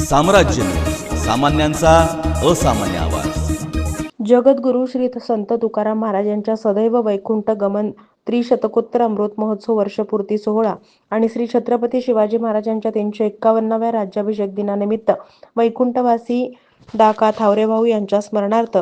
साम्राज्य सामान्यांचा असामान्य आवाज। जगद्गुरु श्री संत तुकाराम महाराज यांच्या सदैव वैकुंठ गमन त्रिशतकोत्तर अमृत महोत्सव वर्षपूर्ती सोहळा आणि श्री छत्रपती शिवाजी महाराजांच्या 351व्या राज्याभिषेक दिनानिमित्त वैकुंठवासी डा. थावरेभाऊ यांच्या स्मरणार्थ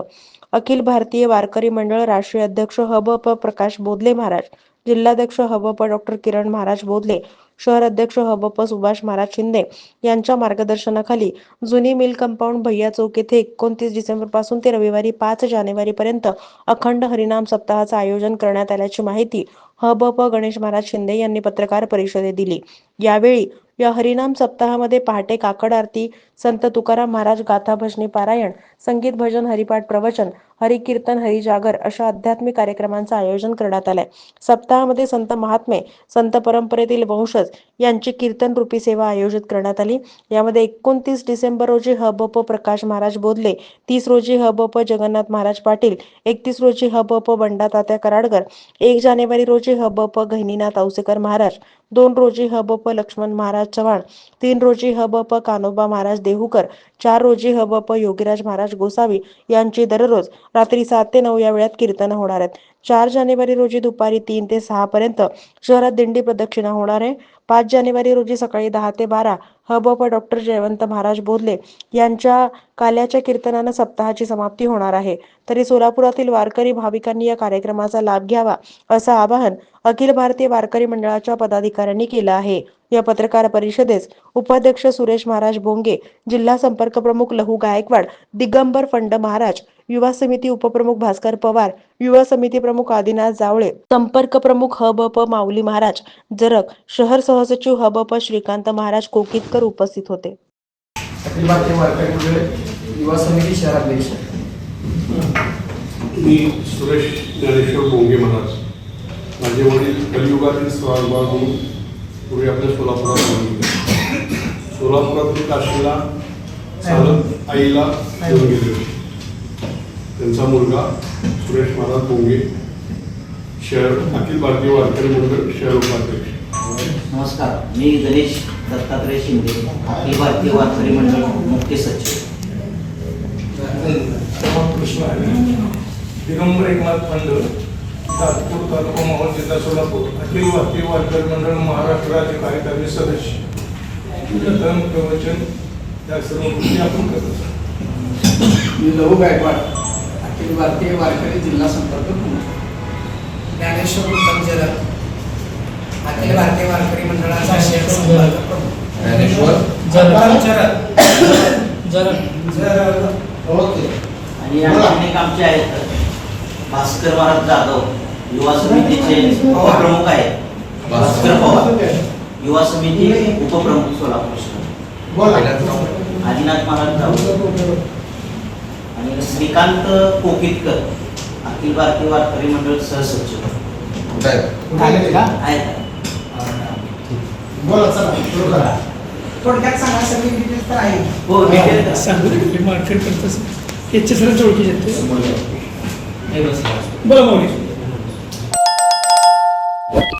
अखिल भारतीय वारकरी मंडळ राष्ट्रीय अध्यक्ष ह.ब.प. प्रकाश बोधले महाराज, जिल्हाध्यक्ष ह.ब.प. डॉ. किरण महाराज बोधले, शहर अध्यक्ष ह.ब.प. सुभाष महाराज शिंदे यांच्या मार्गदर्शनाखाली जुनी मिल कंपाऊंड भैया चौक येथे 29 डिसेंबर पासून ते रविवारी 5 जानेवारी पर्यंत अखंड हरिनाम सप्ताहाचे आयोजन करण्यात आल्याची माहिती ह.ब.प. गणेश महाराज शिंदे यांनी पत्रकार परिषदेत दिली। यावेळी या हरिनाम सप्ताहामध्ये पहाटे काकड आरती, संत तुकाराम महाराज गाथा भजनी पारायण, संगीत भजन, हरिपाठ प्रवचन, हरिकीर्तन, हरिजागर अशा आध्यात्मिक कार्यक्रमांचे आयोजन करण्यात आले। सप्ताहामध्ये संत महात्मे, संत परंपरेतील वंशज यांची कीर्तन रूपी सेवा आयोजित करण्यात आली। यामध्ये 29 डिसेंबर रोजी ह.ब.प. प्रकाश महाराज बोधले, 30 रोजी ह.ब.प. जगन्नाथ महाराज पाटील, 31 रोजी ह.ब.प. बंडा तात्या कराडकर, 1 जानेवारी रोजी ह.ब.प. गहिनीनाथ औसेकर महाराज, 2 रोजी ह.ब.प. लक्ष्मण महाराज चव्हाण, 3 रोजी ह.ब.प. कान्होबा महाराज देहूकर, 4 रोजी ह.ब.प. योगीराज महाराज गोसावी यांची दररोज रात्री 7 ते 9 या वेळात कीर्तन होणार आहेत। 4 जानेवारी रोजी दुपारी 3 ते 6 पर्यंत शहरात दिंडी प्रदक्षिणा होणार आहे। 5 जानेवारी रोजी सकाळी 10 ते 12 ह.ब.प. डॉ. जयवंत महाराज बोधले यांच्या काल्याच्या कीर्तनानं सप्ताहाची समाप्ती होणार आहे। तरी सोलापुरातील वारकरी भाविकांनी या कार्यक्रमाचा लाभ घ्यावा असं आवाहन अखिल भारतीय वारकरी मंडळाच्या पदाधिकाऱ्यांनी केलं आहे। या पत्रकार परिषदेस उपाध्यक्ष सुरेश महाराज बोंगे, जिल्हा संपर्क प्रमुख लहू गायकवाड, दिगंबर फंड महाराज, युवा समिती उपप्रमुख भास्कर पवार, युवा समिती प्रमुख आदिनाथ जावळे, संपर्क प्रमुख ह.ब.प. माऊली महाराज जरग, शहर सहसचिव ह.ब.प. श्रीकांत महाराज कोकीतकर उपस्थित होते। अखिल भारतीय वारकरी मंडळ युवा समिती शहराध्यक्ष मी सुरेश ज्ञानेश्वर बोंगे महाराज। माझे वडील कलियुगातील स्वामीभाऊ पूर्वी आपल्या सोलापुरातून काशीला चालत आईला घेऊन गेले होते। त्यांचा मुलगा सुरेश महाराज बोंगे, शहर अखिल भारतीय वारकरी मंडळ शहर उपाध्यक्ष। नमस्कार, मी गणेश दत्तात्रय शिंदे, अखिल भारतीय वारकरी मंडळ मुख्य सचिव। दिगंबर एकनाथ फंड, तात्पूर तालुका मोहोळ, जिल्हा सोलापूर, अखिल भारतीय वारकरी मंडळ महाराष्ट्र राज्य कार्यकारी सदस्य। कीर्तन प्रवचन या सर्व गोष्टी आपण करतो। लहू गायकवाड, अखिल भारतीय वारकरी जिल्हा संपर्क प्रमुख। ज्ञानेश्वर उत्तम जरग, अखिल भारतीय वारकरी मंडळाचा शहर संपर्क प्रमुख। आणि अनेक आमचे आहेत भास्कर महाराज जाधव, युवा समितीचे उपप्रमुख आहेत। भास्कर पवार, युवा समिती उपप्रमुख सोलापूर शहर। आदिनाथ महाराज जाधव आणि श्रीकांत कोकीतकर, अखिल भारतीय वारकरी मंडळ सहसचिव आहेत। थोडक्यात सांगा, सगळी डिटेल्स तर आहे। हो, डिटेल सांगू मार्केट करतात याच्या सगळ्यांच्या ओळखी येते। बोला बोला माऊली।